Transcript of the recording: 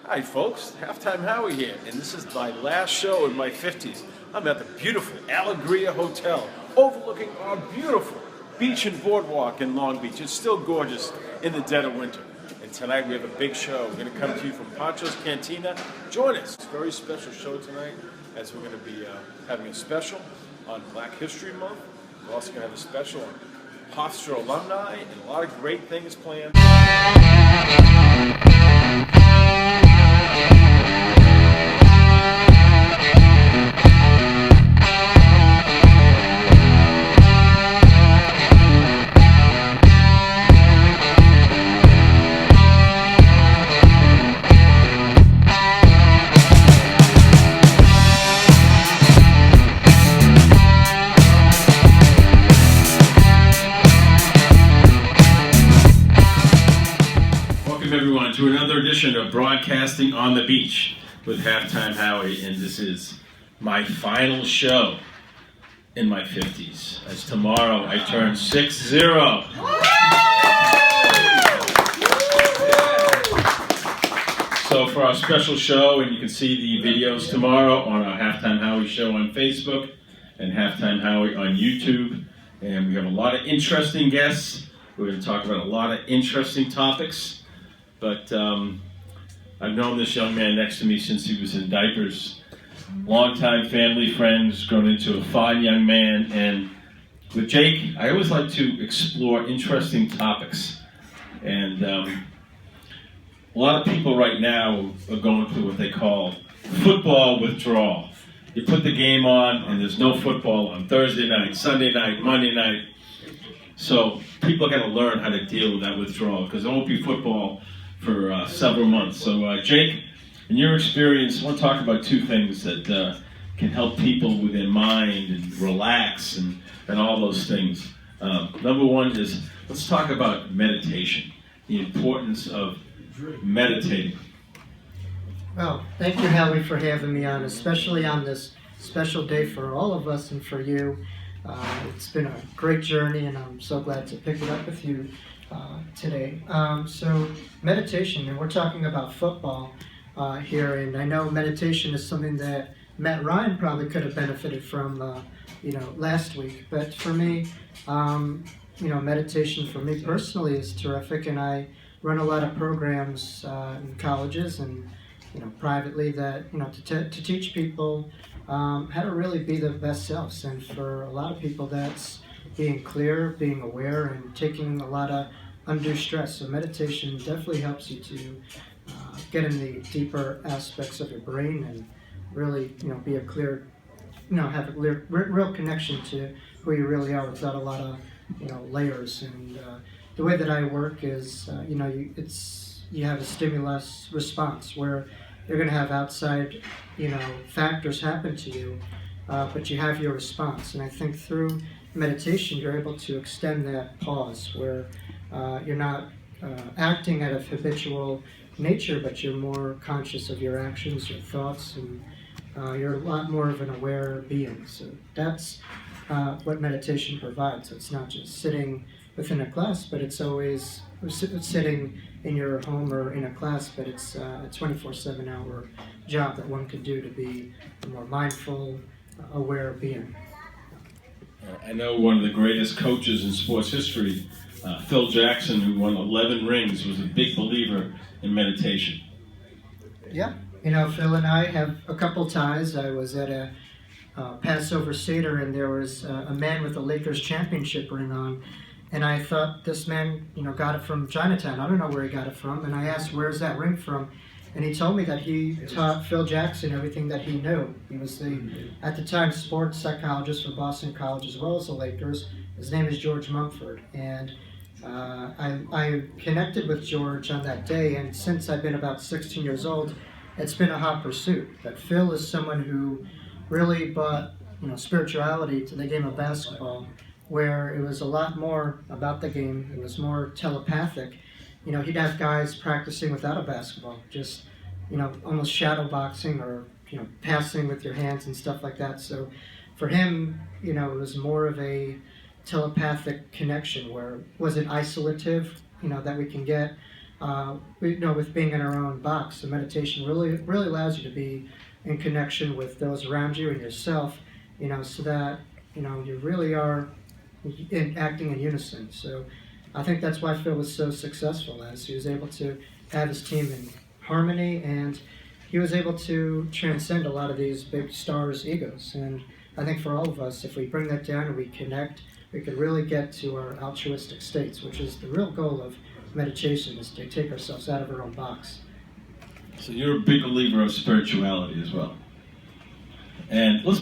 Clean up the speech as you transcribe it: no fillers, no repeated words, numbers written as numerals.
Hi folks, Halftime Howie here, and this is my last show in my 50s. I'm at the beautiful Alegria Hotel, overlooking our beautiful beach and boardwalk in Long Beach. It's still gorgeous in the dead of winter. And tonight we have a big show. We're going to come to you from Pancho's Cantina. Join us. It's a very special show tonight, as we're going to be having a special on Black History Month. We're also going to have a special on Hofstra alumni and a lot of great things planned. Everyone to another edition of Broadcasting on the Beach with Halftime Howie, and this is my final show in my 50s, as tomorrow I turn 6-0. So for our special show, and you can see the videos tomorrow on our Halftime Howie show on Facebook and Halftime Howie on YouTube, and we have a lot of interesting guests. We're going to talk about a lot of interesting topics. But I've known this young man next to me since he was in diapers. Longtime family friends, grown into a fine young man. And with Jake, I always like to explore interesting topics. And a lot of people right now are going through what they call football withdrawal. You put the game on, and there's no football on Thursday night, Sunday night, Monday night. So people are going to learn how to deal with that withdrawal, because there won't be football for several months. So Jake, in your experience, I want to talk about two things that can help people with their mind and relax and all those things. Number one is, let's talk about meditation, the importance of meditating. Well, thank you, Howie, for having me on, especially on this special day for all of us and for you. It's been a great journey, and I'm so glad to pick it up with you today. So meditation, and we're talking about football here, and I know meditation is something that Matt Ryan probably could have benefited from, last week. But for me, meditation for me personally is terrific, and I run a lot of programs in colleges and privately that to teach people how to really be their best selves. And for a lot of people, that's being clear, being aware, and taking a lot of undue stress. So meditation definitely helps you to get in the deeper aspects of your brain and really, be a clear, have a real connection to who you really are without a lot of, layers. And the way that I work is, you have a stimulus response where you're going to have outside, factors happen to you, but you have your response. And I think through meditation, you're able to extend that pause where you're not acting out of habitual nature, but you're more conscious of your actions, your thoughts, and you're a lot more of an aware being. So that's what meditation provides. It's not just sitting within a class, but it's always sitting in your home or in a class, but it's a 24/7 hour job that one can do to be a more mindful, aware being. I know one of the greatest coaches in sports history, Phil Jackson, who won 11 rings, was a big believer in meditation. Yeah, Phil and I have a couple ties. I was at a Passover Seder, and there was a man with a Lakers championship ring on, and I thought this man, got it from Chinatown. I don't know where he got it from, and I asked, "Where's that ring from?" And he told me that he taught Phil Jackson everything that he knew. He was at the time, sports psychologist for Boston College as well as the Lakers. His name is George Mumford. And I connected with George on that day, and since I've been about 16 years old, it's been a hot pursuit. But Phil is someone who really brought spirituality to the game of basketball, where it was a lot more about the game. It was more telepathic. He'd have guys practicing without a basketball, just, almost shadow boxing or, passing with your hands and stuff like that. So for him, it was more of a telepathic connection where it wasn't isolative, that we can get with being in our own box. The meditation really allows you to be in connection with those around you and yourself, so that you really are acting in unison. So I think that's why Phil was so successful, as he was able to have his team in harmony, and he was able to transcend a lot of these big stars' egos. And I think for all of us, if we bring that down and we connect, we could really get to our altruistic states, which is the real goal of meditation, is to take ourselves out of our own box. So you're a big believer of spirituality as well. And let's